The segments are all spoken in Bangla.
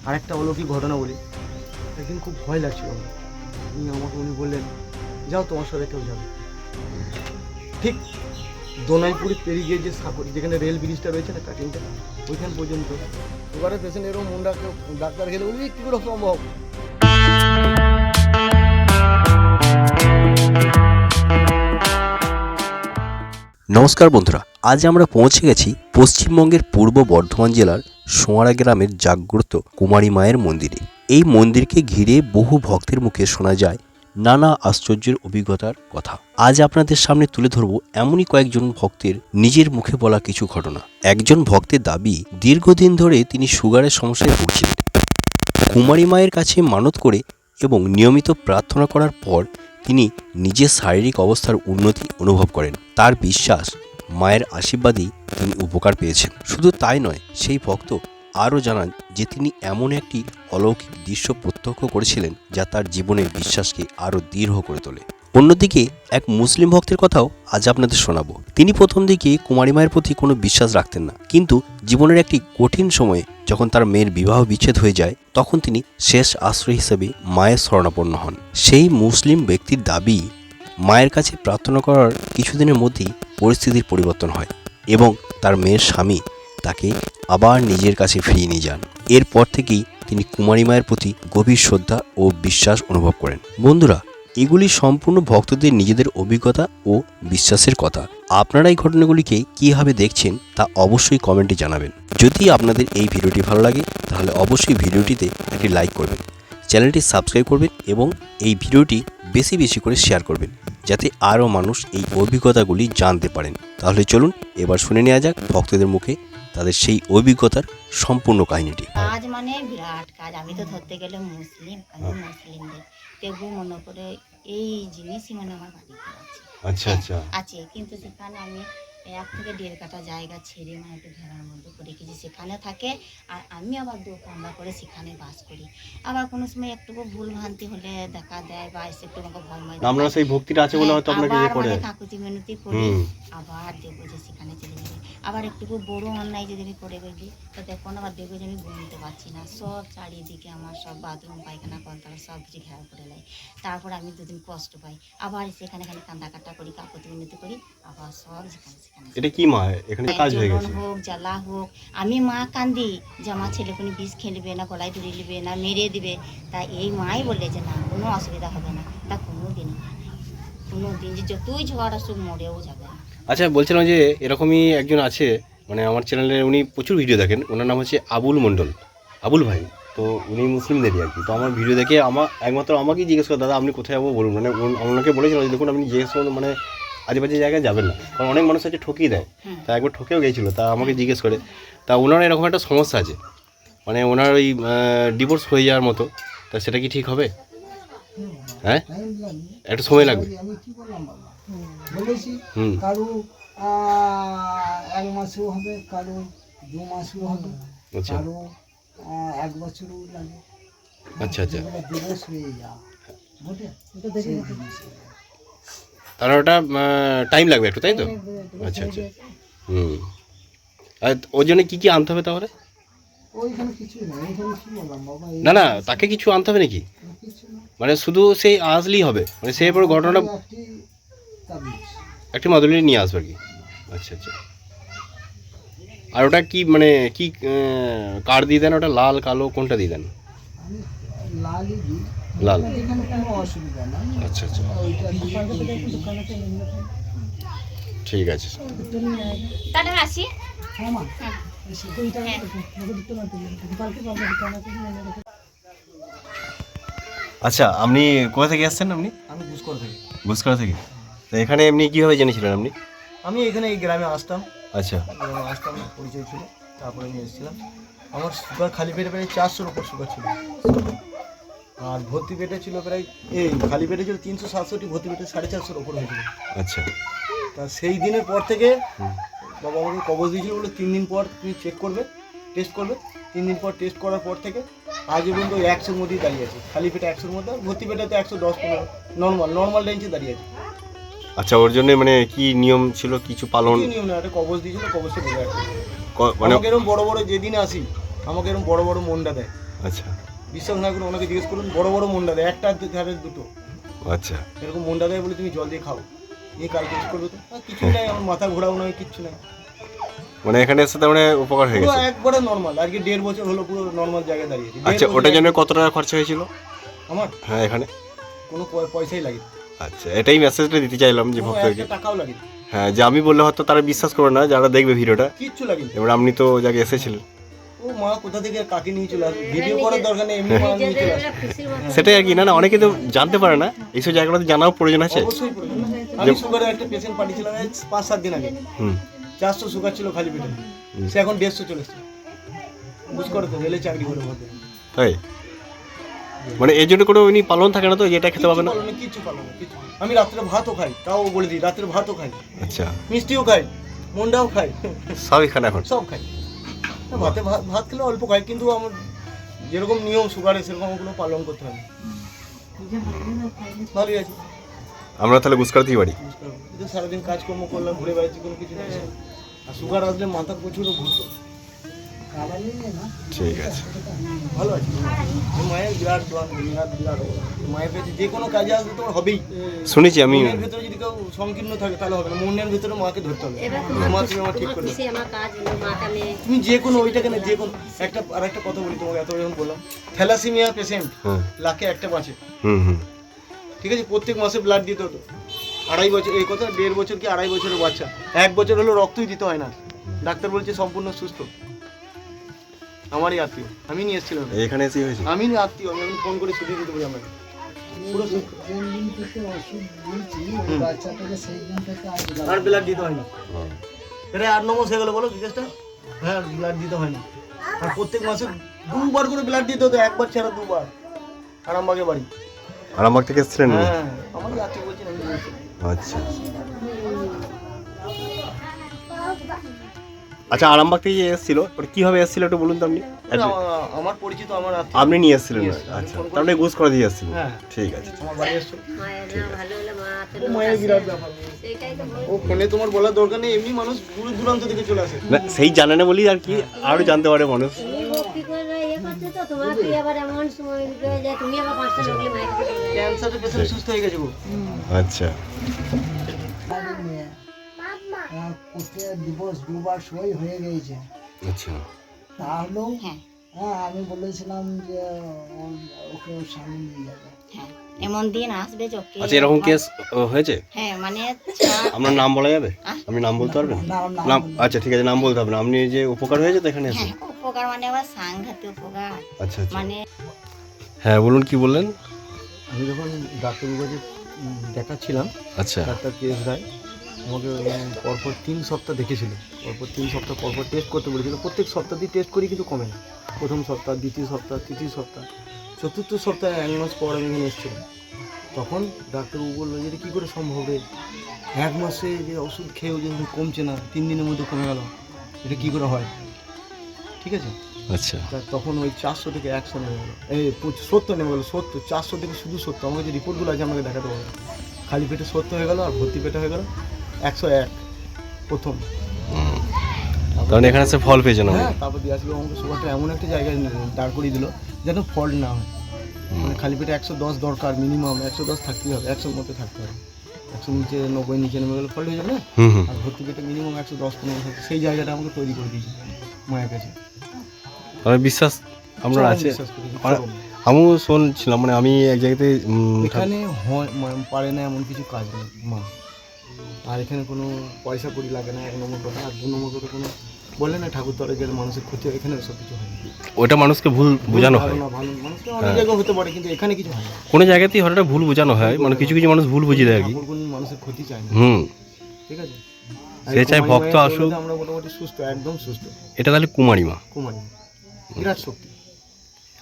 আরেকটা অলৌকিক ঘটনা বলি। একদিন খুব ভয় লাগছিল আমার। উনি বললেন, যাও তোমার সাথে কেউ যাবে। ঠিক দোনাইপুরে পেরিয়ে গিয়ে যে সাগর, যেখানে রেল ব্রিজটা রয়েছে না কাটিংটা, ওইখান পর্যন্ত এবারে পেশেন্ট এরকম মন ডাকে, ডাক্তার গেলে বলি কী করে সম্ভব। নমস্কার বন্ধুরা, আজ আমরা পৌঁছে গেছি পশ্চিমবঙ্গের পূর্ব বর্ধমান জেলার সোয়ারা গ্রামের জাগ্রত কুমারী মায়ের মন্দিরে। এই মন্দিরকে ঘিরে বহু ভক্তের মুখে শোনা যায় নানা আশ্চর্যের অভিজ্ঞতার কথা। আজ আপনাদের সামনে তুলে ধরব এমনই কয়েকজন ভক্তের নিজের মুখে বলা কিছু ঘটনা। একজন ভক্তের দাবি, দীর্ঘদিন ধরে তিনি সুগারের সমস্যায় ভুগছিলেন। কুমারী মায়ের কাছে মানত করে এবং নিয়মিত প্রার্থনা করার পর তিনি নিজের শারীরিক অবস্থার উন্নতি অনুভব করেন। তার বিশ্বাস, মায়ের আশীর্বাদেই তিনি উপকার পেয়েছেন। শুধু তাই নয়, সেই ভক্ত আরও জানান যে তিনি এমন একটি অলৌকিক দৃশ্য প্রত্যক্ষ করেছিলেন যা তার জীবনের বিশ্বাসকে আরও দৃঢ় করে তোলে। অন্যদিকে এক মুসলিম ভক্তের কথাও আজ আপনাদের শোনাবো। তিনি প্রথম দিকে কুমারী মায়ের প্রতি কোনো বিশ্বাস রাখতেন না, কিন্তু জীবনের একটি কঠিন সময়ে যখন তার মেয়ের বিবাহ বিচ্ছেদ হয়ে যায়, তখন তিনি শেষ আশ্রয় হিসেবে মায়ের শরণাপন্ন হন। সেই মুসলিম ব্যক্তির দাবি, মায়ের কাছে প্রার্থনা করার কিছুদিনের মধ্যেই পরিস্থিতির পরিবর্তন হয় এবং তার মেয়ের স্বামী তাকে আবার নিজের কাছে ফিরিয়ে নিয়ে যান। এরপর থেকেই তিনি কুমারী মায়ের প্রতি গভীর শ্রদ্ধা ও বিশ্বাস অনুভব করেন। বন্ধুরা, এগুলি সম্পূর্ণ ভক্তদের নিজেদের অভিজ্ঞতা ও বিশ্বাসের কথা। আপনারা এই ঘটনাগুলিকে কীভাবে দেখছেন তা অবশ্যই কমেন্টে জানাবেন। যদি আপনাদের এই ভিডিওটি ভালো লাগে তাহলে অবশ্যই ভিডিওটিতে একটি লাইক করবেন, চ্যানেলটি সাবস্ক্রাইব করবেন এবং এই ভিডিওটি বেশি বেশি করে শেয়ার করবেন, যাতে আরও মানুষ এই অভিজ্ঞতাগুলি জানতে পারেন। তাহলে চলুন এবার শুনে নেওয়া যাক ভক্তদের মুখে তাদের সেই অভিজ্ঞতার সম্পূর্ণ কাহিনীটি। কাজ মানে বিরাট কাজ। আমি তো ধরতে গেলে মুসলিম, আমি মুসলিমদের তবু মনে করে এই জিনিসই মানে আমার বাড়িতে আছে। আচ্ছা আচ্ছা। আছে, কিন্তু সেখানে আমি 1 থেকে 1.5 কাঠা জায়গা ছেড়ে মানে একটু ঘেরার মধ্যে করে রেখেছি, সেখানে থাকে। আর আমি আবার 2 কামরা করে সেখানে বাস করি। আবার কোনো সময় একটুকু ভুল ভ্রান্তি হলে দেখা দেয় বা এসে একটু আমাকে ভয় ভয় আমরা সেই ভক্তিটা আছে বলে হয়তো আপনাকে যে করে কাকুতি মিনতি করি। আবার দেখবো যে সেখানে চলে যাবে। আবার একটুকু বড় অন্যায় যদি আমি করে গেছি, তো দেখুন আবার দেখবো যে আমি ঘুমতে পারছি না, সব চারিদিকে আমার সব বাথরুম পায়খানা কলতলা সব কিছু ঘেরা করে নেয়। তারপর আমি 2 দিন কষ্ট পাই, আবার সেখানে খালি কান্দাকাটা করি, কাকুতি মিনতি করি, আবার সব যেখানে সেখানে। এটা কি মা, এখানে কাজ হয়ে গেছে হোক জ্বালা হোক, আমি মা কান্দি যে আমার ছেলে কোনো বিষ খেলবে না, গলায় ধরে নেবে না, মেরে দিবে। তা এই মাই বলে যে না, কোনো অসুবিধা হবে না। তা কোনো দিন হয় না, কোনো দিন যে যতই ঝড় আসুক মরেও যাবে না। আচ্ছা, বলছিলাম যে এরকমই একজন আছে, মানে আমার চ্যানেলে উনি প্রচুর ভিডিও দেখেন। ওনার নাম হচ্ছে আবুল মণ্ডল, আবুল ভাই। তো উনি মুসলিমদেরই আর কি। তো আমার ভিডিও দেখে একমাত্র আমাকেই জিজ্ঞেস করে, দাদা আপনি কোথায় যাবো বলুন। মানে ওনাকে বলেছিলাম যে দেখুন আপনি জিজ্ঞেস করুন, মানে আজেবাজে জায়গায় যাবেন না, কারণ অনেক মানুষ আছে ঠকিয়ে দেয়। তা একবার ঠকেও গিয়েছিলো, তা আমাকে জিজ্ঞেস করে। তা ওনার এরকম একটা সমস্যা আছে, মানে ওনার ওই ডিভোর্স হয়ে যাওয়ার মতো। তা সেটা কি ঠিক হবে? হ্যাঁ, একটু সময় লাগবে। আমি কি বললাম বাবা, বলেছি কারো 1 মাসও হবে, কারো 2 মাসও হবে, আচ্ছা কারো 1 বছরও লাগে। আচ্ছা আচ্ছা। দিবস হয়ে যা বটে, এটা দেখে তাহলে ওটা টাইম লাগবে একটু, তাই তো? আচ্ছা আচ্ছা। আর ওর জন্য কী কী আনতে হবে তাহলে? ওইখানে কিছু না, ওইখানে কি বললাম বাবা, না না, তাকে কিছু আনতে হবে নাকি? কিছু না, মানে শুধু সেই আসলেই হবে, মানে সেই পরে ঘটনাটা একটি মাদুলি নিয়ে আসবে আর কি। আচ্ছা আচ্ছা। আর ওটা কি মানে কি কার্ড দিয়ে দেন? ওটা লাল কালো কোনটা দিয়ে দেন? লালই দিই, লাল। এখানে কোনো অসুবিধা নাই। আচ্ছা আচ্ছা, ঠিক আছে। তাহলে আসি। আচ্ছা, আপনি কোথা থেকে আসছেন? আপনি? আমি ঘুষকর থেকে। ঘুষকরা থেকে। তো এখানে এমনি কীভাবে জেনেছিলেন আপনি? আমি এখানে এই গ্রামে আসতাম, আচ্ছা পরিচয় ছিল, তারপরে নিয়ে এসেছিলাম। আমার সুগার খালি পেটে প্রায় 400-র উপর সুগার ছিল, আর ভর্তি পেটে ছিল প্রায়, এই খালি পেটে ছিল 367, ভর্তি পেটে 450-র উপর হয়েছিল। আচ্ছা। তা সেই দিনের পর থেকে বাবা আমাকে কবজ দিয়েছিল, বলে 3 দিন পর তুমি চেক করবে, টেস্ট করবে। 3 দিন পর টেস্ট করার পর থেকে আজ পর্যন্ত 100-র মধ্যেই দাঁড়িয়ে আছে। খালি পেটে 100-র মধ্যে, ভর্তি পেটে তো 110-15 নর্মাল রেঞ্জে দাঁড়িয়ে আছে। আচ্ছা, ওর জন্য মানে কি নিয়ম ছিল কিছু পালন? নিয়ম না, একটা কবজ দিয়েছিল, কবজটা বলে রাখছে। মানে আমাকে এরকম বড় বড় যেদিন আসি, আমাকে এরকম বড় বড় মনটা দেয়। আচ্ছা বিশ্বাস না করে ওনাকে জিজ্ঞেস করুন, বড় বড় মন্ডা দেয়, একটা ধারে দুটো আচ্ছা। এরকম মন্ডা দেয় বলে তুমি জল দিয়ে খাও, নিয়ে কালকে কিছু করবে তো কিছু নাই, আমার মাথা ঘোরাও নয়, কিচ্ছু নাই, মানে এখানে এসে তার মানে উপকার হয়ে পুরো গেছে। একবারে নর্মাল। আজকে 1.5 বছর হলো পুরো নর্মাল জায়গায় দাঁড়িয়েছি। আচ্ছা, ওটার জন্য কত টাকা খরচা হয়েছিল আমার হ্যাঁ এখানে? কোনো পয়সাই লাগে, আচ্ছা, এটাই মেসেজটা দিতে চাইলাম যে কোনো ভক্তদেরকে। একটা টাকাও লাগে, হ্যাঁ, যে আমি বললে হয়তো তারা বিশ্বাস করবে না যারা দেখবে ভিডিওটা। কিচ্ছু লাগে। এবার আপনি তো জায়গায় এসেছিলেন, ও মা কোথা থেকে আর কাকে নিয়ে চলে আসবে, ভিডিও করার দরকার নেই, এমনি মা নিয়ে চলে আসবে। সেটাই আর কি। না না, অনেকে তো জানতে পারে না, এইসব জায়গাগুলোতে জানাও প্রয়োজন আছে। অবশ্যই প্রয়োজন। আমি সুগারের একটা পেশেন্ট পাঠিয়েছিলাম 5-7 দিন আগে, হুম 400 সুগার ছিল খালি পেটে, সে এখন 150 চলে এসেছে। বুঝ করে তো রেলে চাকরি করে মধ্যে, তাই মানে এই জন্য কোনো উনি পালন থাকে না তো, যেটা খেতে পাবে না? কিচ্ছু পালো না, কিচ্ছু। আমি রাত্রে ভাতও খাই, তাও বলে দিই, রাত্রে ভাতও খাই, আচ্ছা, মিষ্টিও খাই, মন্ডাও খাই, সবই খান এখন? সব খাই। ভাতে ভাত খেলে অল্প খাই, কিন্তু আমার যেরকম নিয়ম সুগারে সেরকম ওগুলো পালন করতে হবে। ভালোই আছে। আমরা তাহলে গুসকারতেই বাড়ি। কিন্তু সারাদিন কাজকর্ম করলাম, ঘুরে বেড়াচ্ছি, কোনো কিছু নেই। আর সুগার আসলে মাথা প্রচুর ঘুরতো। ঠিক আছে, ভালো আছে। মায়ের বিরাট দোয়া, বিরাট মায়ের কাছে যে কোনো কাজে আসলে তোমার হবেই। শুনেছি আমি। মনের ভেতরে যদি কেউ সংকীর্ণ থাকে তাহলে হবে না, মনের ভেতরে মাকে ধরতে হবে। মা তুমি আমার ঠিক করে দাও। তুমি যে কোনো ওইটাকে না, যে কোনো একটা আর একটা কথা বলি তোমাকে, এত যখন বললাম, থ্যালাসেমিয়া পেশেন্ট হ্যাঁ লাখে একটা বাঁচে, হুম ঠিক আছে? প্রত্যেক মাসে ব্লাড দিতে হতো। 2.5 বছর, এই কথা 1.5 বছর কি 2.5 বছরের বাচ্চা, 1 বছর হলো রক্তই দিতে হয় না, ডাক্তার বলছে সম্পূর্ণ সুস্থ। আমারই আত্মীয়, আমি নিয়ে এসেছিলাম, এখানে এসেই হয়েছে। আমি আত্মীয়, আমি এখন ফোন করে ছুটি দিতে পারি আমাকে, পুরো সুস্থ। আর ব্লাড দিতে হয় না, এটা 8 নম্বর হয়ে গেল বলো জিজ্ঞেসটা। হ্যাঁ, ব্লাড দিতে হয় না। আর প্রত্যেক মাসে 2 বার করে ব্লাড দিতে হতো, 1 বার ছাড়া 2 বার। আরামবাগে বাড়ি। আরামবাগ থেকে এসেছিলেন? হ্যাঁ, আমারই আত্মীয় বলছেন, আমি বলছি। আচ্ছা আচ্ছা, আরামবাগ থেকে যে এসেছিল ওটা কিভাবে এসেছিল একটু বলুন তো আপনি। আমার পরিচিত, আমার আত্মীয়। আপনি নিয়ে এসেছিলেন? Yes, আমি আচ্ছা, ফোন করে- তার মানে গুস করে দিয়ে এসেছিলেন। হ্যাঁ। ঠিক আছে। আমার বাড়ি এসছো, ও মায়ের বিরাট ব্যাপার। ও ফোনে তোমার বলার দরকার নেই, এমনি মানুষ দূর দূরান্ত থেকে চলে আসে। না, সেই জানে না বলি আর কি, আরো জানতে পারে মানুষ। ক্যান্সারের পেশেন্ট সুস্থ হয়ে গেছে গো। আচ্ছা ডিভোর্স 2 বার সই হয়ে গিয়েছে, আচ্ছা তাহলেও হ্যাঁ আমি বলেছিলাম যে ওকে ওর স্বামী নিয়ে যাবে। হ্যাঁ, এমন দিন আসবে চোখে। আচ্ছা, এরকম কেস হয়েছে? হ্যাঁ, মানে আপনার নাম বলা যাবে? আপনি নাম বলতে পারবেন? নাম? আচ্ছা ঠিক আছে, নাম বলতে হবে না। আপনি যে উপকার হয়েছে তো এখানে এসে? হ্যাঁ, উপকার মানে আবার সাংঘাতিক উপকার, আচ্ছা আচ্ছা, মানে হ্যাঁ বলুন, কি বললেন? আমি যখন ডাক্তারবাবু কাছে দেখাচ্ছিলাম, আচ্ছা ডাক্তার কেস রায় আমাকে পরপর 3 সপ্তাহ দেখেছিল, পরপর 3 সপ্তাহ পরপর টেস্ট করতে বলেছিল। প্রত্যেক সপ্তাহতেই টেস্ট করি, কিন্তু কমে না। প্রথম সপ্তাহ, দ্বিতীয় সপ্তাহ, তৃতীয় সপ্তাহ, চতুর্থ সপ্তাহে 1 মাস পর আমি এখানে এসেছিলাম। তখন ডাক্তারবাবু বললো যে এটা কী করে সম্ভব রে, 1 মাসে যে ওষুধ খেয়েও যদি কমছে না, 3 দিনের মধ্যে কমে গেল, এটা কী করে হয়? ঠিক আছে, আচ্ছা তা তখন ওই 400 থেকে 100 নেমে গেলো, এই 70 নেমে গেলো, 70, 400 থেকে শুধু 70। আমাকে যে রিপোর্টগুলো আছে আমাকে দেখাতে হবে। খালি পেটে 70 হয়ে গেলো, আর ভর্তি পেটে হয়ে গেলো 101 প্রথম। কারণ এখানে সে ফল পেয়েছে না? হ্যাঁ, তারপর দিয়ে আসলে আমাকে সুগারটা এমন একটা জায়গায় দাঁড় করিয়ে দিল যেন ফল্ট না হয়। মানে খালি পেটে 110 দরকার, মিনিমাম 110 থাকতেই হবে, 100 মধ্যে থাকতে হবে। 100 নিচে 90 নিচে নেমে গেলে ফল্ট হয়ে যাবে না। হুম আর ভর্তি পেটে মিনিমাম 110-15 থাকতে, সেই জায়গাটা আমাকে তৈরি করে দিয়েছে মায়ের কাছে। মানে বিশ্বাস আপনার আছে? বিশ্বাস করি, আর- আমিও শুনছিলাম, মানে আমি এক জায়গাতে এখানে হয় পারে না এমন কিছু কাজ নেই মা। আর এখানে কোনো পয়সা কড়ি লাগে না, 1 নম্বর কথা। আর 2 নম্বর কথা, কোনো বললে না ঠাকুর তলে গেলে মানুষের ক্ষতি হয়, এখানে সব কিছু হয় না। ওটা মানুষকে ভুল বোঝানো হয়। ধারণা ভালো, মানুষকে অনেক জায়গায় হতে পারে, কিন্তু এখানে কিছু হয় না। কোনো জায়গাতেই হঠাৎ ভুল বোঝানো হয়, মানে কিছু কিছু মানুষ ভুল বুঝিয়ে দেয় আর কি। ঠাকুর কোনো মানুষের ক্ষতি চায় না, হুম, ঠিক আছে? সে চায় কুমারী ভক্ত মায়ের আসুক। দৌলতে আমরা মোটামুটি সুস্থ, একদম সুস্থ। এটা তাহলে কুমারী মা। কুমারী বিরাট শক্তি।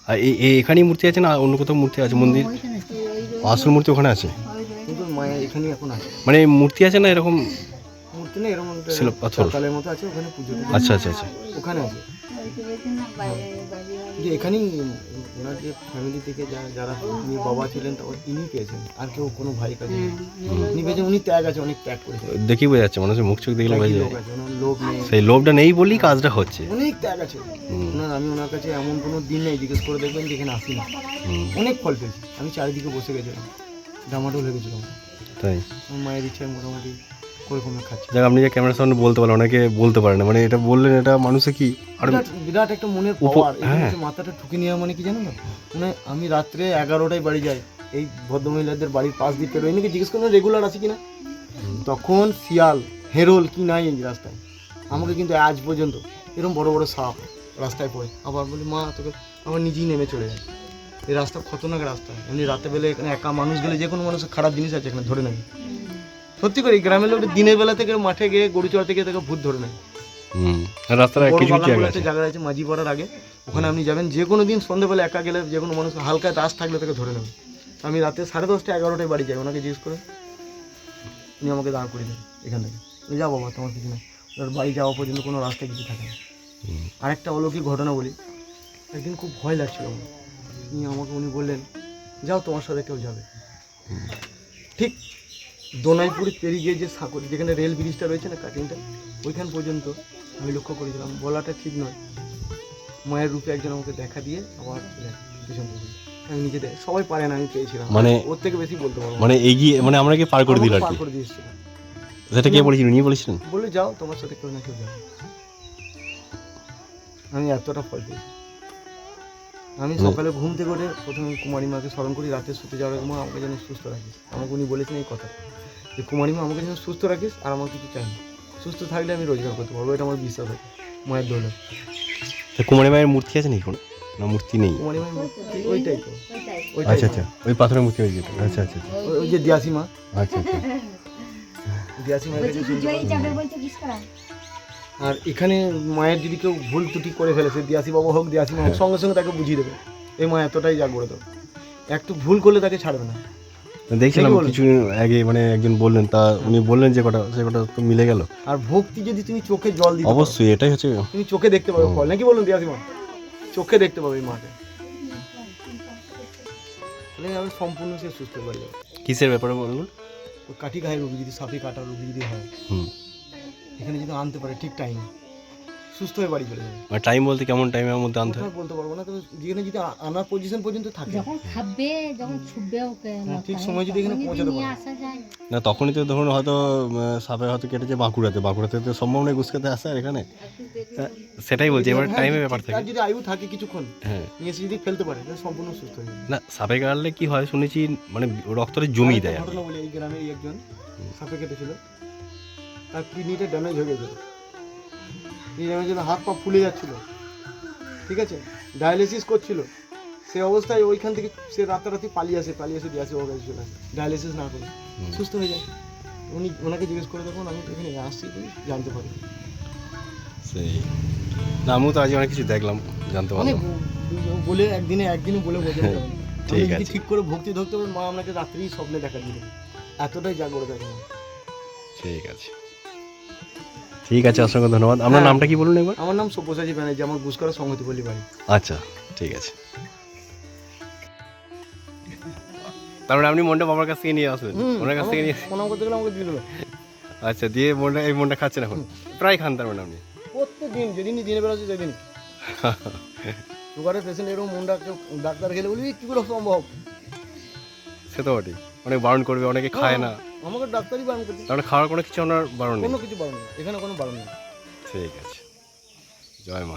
আর এখানেই মূর্তি আছে না অন্য কোথাও মূর্তি আছে? মন্দির আসল মূর্তি ওখানে আছে, কিন্তু মায়া এখানে এখন আছে। মানে মূর্তি আছে না এরকম? মূর্তি নেই, এরকম একটা ছিল পাথর। সকালের মতো আছে, ওখানে পুজো টুজো আচ্ছা আচ্ছা আচ্ছা, ওখানে আছে। যে এখানেই ওনার যে ফ্যামিলি থেকে যারা উনি বাবা ছিলেন তখন ইনি পেয়েছেন, আর কেউ কোনো ভাই কাছে উনি পেয়েছেন। উনি ত্যাগ আছে, অনেক ত্যাগ করেছেন। দেখি বোঝা যাচ্ছে, মানুষের মুখ চোখ দেখলে বোঝা ত্যাগী যায় লোক আছে, ওনার লোভ নেই, সেই লোভটা নেই বলেই কাজটা হচ্ছে। অনেক ত্যাগ আছে ওনার। আমি ওনার কাছে এমন কোনো দিন নেই জিজ্ঞেস করে দেখবেন যেখানে আসি না। অনেক ফল পেয়েছি আমি, চারিদিকে বসে গেছিলাম, ডামাডোল হয়ে গেছিলাম। তাই আমার মায়ের ইচ্ছায় মোটামুটি করে কমে খাচ্ছি। যাক, আপনি যে ক্যামেরার সামনে বলতে পারেন, অনেকে বলতে পারে না, মানে এটা বললেন, এটা মানুষে কি আর বিরাট একটা মনের পাওয়ার। মাথাটা ঠুকে নেওয়া মানে কি জানো না, মানে আমি রাত্রে 11টায় বাড়ি যাই, এই ভদ্রমহিলাদের বাড়ির পাশ দিয়ে পেরোই নাকি জিজ্ঞেস করুন রেগুলার আছে কিনা, তখন শিয়াল হেরোল কি নাই এই রাস্তায়। আমাকে কিন্তু আজ পর্যন্ত এরকম বড় বড় সাপ রাস্তায় পড়ে, আবার বলি মা তোকে, আবার নিজেই নেমে চলে যায়। এই রাস্তা খতরনাক রাস্তা, এমনি রাতে বেলা এখানে একা মানুষ গেলে যে কোনো মানুষের খারাপ জিনিস আছে এখানে ধরে নেবে। সত্যি করে এই গ্রামের লোক দিনের বেলা থেকে মাঠে গিয়ে গরু চড়াতে গিয়ে তাকে ভূত ধরে নেয়। রাস্তার কিছু কিছু জায়গা আছে, জায়গা আছে মাঝি পড়ার আগে, ওখানে আপনি যাবেন যে কোনো দিন সন্ধ্যেবেলা একা গেলে যে কোনো মানুষ হালকা রাস থাকলে তাকে ধরে নেবে। আমি রাতে 10:30 11টায় বাড়ি যাই, ওনাকে জিজ্ঞেস করে উনি আমাকে দাঁড় করে দেন এখান থেকে, যাও বাবা তোমার কিছু না। ওর বাড়ি যাওয়া পর্যন্ত কোনো রাস্তায় কিছু থাকে না। আরেকটা অলৌকিক ঘটনা বলি, একদিন খুব ভয় লাগছিল আমার, উনি বললেন যাও তোমার সাথে কেউ যাবে। ঠিক দোনাইপুরে পেরিয়ে যে সাঁকর যেখানে রেল ব্রিজটা রয়েছে না, কাটিংটা, ওইখান পর্যন্ত আমি লক্ষ্য করেছিলাম, বলাটা ঠিক নয়, মায়ের রূপে একজন আমাকে দেখা দিয়ে আবার পিছন থেকে আমি নিজে সবাই পারে না, আমি পেয়েছিলাম, মানে ওর থেকে বেশি বলতে পারবো, মানে এগিয়ে, মানে আমরা কি পার করে দিল আর পার কি, করে দিয়েছিল। সেটা কে বলেছিলেন, নিয়ে বলেছিলেন? বলে যাও তোমার সাথে কেউ না কেউ যাবে। আমি এতটা ফল পেয়েছি। আমি সকালে ঘুম থেকে উঠে প্রথমে কুমারী মাকে স্মরণ করি, রাতে শুতে যাওয়ার আগে মা আমাকে যেন সুস্থ রাখিস। আমাকে উনি বলেছেন এই কথা যে কুমারী মা আমাকে যেন সুস্থ রাখিস, আর আমার কিছু চাই না, সুস্থ থাকলে আমি রোজগার করতে পারবো, এটা আমার বিশ্বাস আছে মায়ের দৌলত। কুমারী মায়ের মূর্তি আছে নাকি কোনো, না মূর্তি নেই? কুমারী মায়ের মূর্তি ওইটাই তো, ওইটাই। আচ্ছা আচ্ছা, ওই পাথরের মূর্তি ওই যেটা, আচ্ছা আচ্ছা ওই যে দিয়াসি মা, আচ্ছা আচ্ছা। দিয়াসি মায়ের কাছে শুনতে। আর এখানে মায়ের যদি কেউ ভুল ত্রুটি করে ফেলেছে, দিয়াসি বাবা হোক দিয়াসি মা হোক, সঙ্গে সঙ্গে তাকে বুঝিয়ে দেবে এই মা এতটাই জাগ্রত, একটু ভুল করলে তাকে ছাড়বে না। দেখছিলাম কিছু আগে, মানে একজন বললেন, তা উনি বললেন যে কথা, সে কথা তো মিলে গেল। আর ভক্তি যদি তুমি চোখে জল দিতে অবশ্যই, এটাই হচ্ছে, তুমি চোখে দেখতে পাবে ফল, নাকি বলুন দিয়াসি মা, চোখে দেখতে পাবে এই মাকে, তাহলে আমি সম্পূর্ণ সে সুস্থ হয়ে যাবে। কিসের ব্যাপারে বলুন? ওই কাঠি ঘায়ের রোগী যদি, সাপে কাটার রোগী যদি হয়, এখানে যদি আনতে পারে ঠিক টাইমে, সুস্থ হয়ে বাড়ি চলে যাবে। মানে টাইম বলতে কেমন টাইমের মধ্যে আনতে হয়? ওটা বলতে পারবো না, তবে যেখানে যদি আনার পজিশন পর্যন্ত থাকে, যখন খাবে, যখন ছুটবে ওকে ঠিক সময় যদি এখানে পৌঁছাতে পারে, আসা যায়। না তখনই তো ধরুন হয়তো সাপে হয়তো কেটেছে বাঁকুড়াতে তো সম্ভব নয় গুছকাতে আসে আর এখানে, সেটাই বলছি, এবার টাইমের ব্যাপার থাকে। তার যদি আয়ু থাকে কিছুক্ষণ, হ্যাঁ, নিয়ে এসে যদি ফেলতে পারে তাহলে সম্পূর্ণ সুস্থ হয়ে যাবে। না সাপে কাটলে কি হয় শুনেছি, মানে রক্তটা জমি দেয় আর কি। ঘটনা বলি, এই গ্রামের একজন সাপে কেটেছিল, তার কিডনিটা ড্যামেজ হয়ে গেছিল, ড্যামেজ হলে হাত পা ফুলে যাচ্ছিল, ঠিক আছে, ডায়ালিসিস করছিল, সে অবস্থায় ওইখান থেকে সে রাতারাতি পালিয়ে আসে দিয়াসি ওর কাছে চলে আসে, ডায়ালিসিস না করে সুস্থ হয়ে যায়। ওনাকে জিজ্ঞেস করে দেখুন, আমি এখানে আসছি তুমি জানতে পারি। সেই না, আমিও তো আজ অনেক কিছু দেখলাম, জানতে অনেক পারলাম। বলে একদিনে বলে বোঝাতে পারবো না। ঠিক আপনি যদি আছে। ঠিক করে ভক্তি ধরতে পারেন, মা আপনাকে রাত্রেই স্বপ্নে দেখা দিবে, এতটাই জাগ্রত থাকে মা। ঠিক আছে, ঠিক আছে, অসংখ্য ধন্যবাদ। আপনার নামটা কি বলুন একবার? আমার নাম সব্যসাচী ব্যানার্জি, আমার গুসকরা সংহতিপল্লী বাড়ি। আচ্ছা, ঠিক আছে। তারপরে আপনি মনটা বাবার কাছ থেকে নিয়ে আসবেন, ওনার কাছ থেকে নিয়ে, প্রণাম করতে গেলে আমাকে দিয়ে দেবে। আচ্ছা, দিয়ে এই মনটা খাচ্ছেন এখন, প্রায় খান তার মানে আপনি? প্রত্যেকদিন যেদিনই দিনে বেরোচ্ছে সেদিন। সুগারের পেশেন্ট এরকম মন ডাক্তার খেলে বলবি কি করে সম্ভব, সে তো বটেই, অনেক বারণ করবে, অনেকে খায় না, আমাকে ডাক্তারই বারণ করছে, তাহলে খাওয়ার কোনো কিছু আপনার বারণ নেই? কোনো কিছু বারণ নেই, এখানে কোনো বারণ নেই। ঠিক আছে, জয় মা।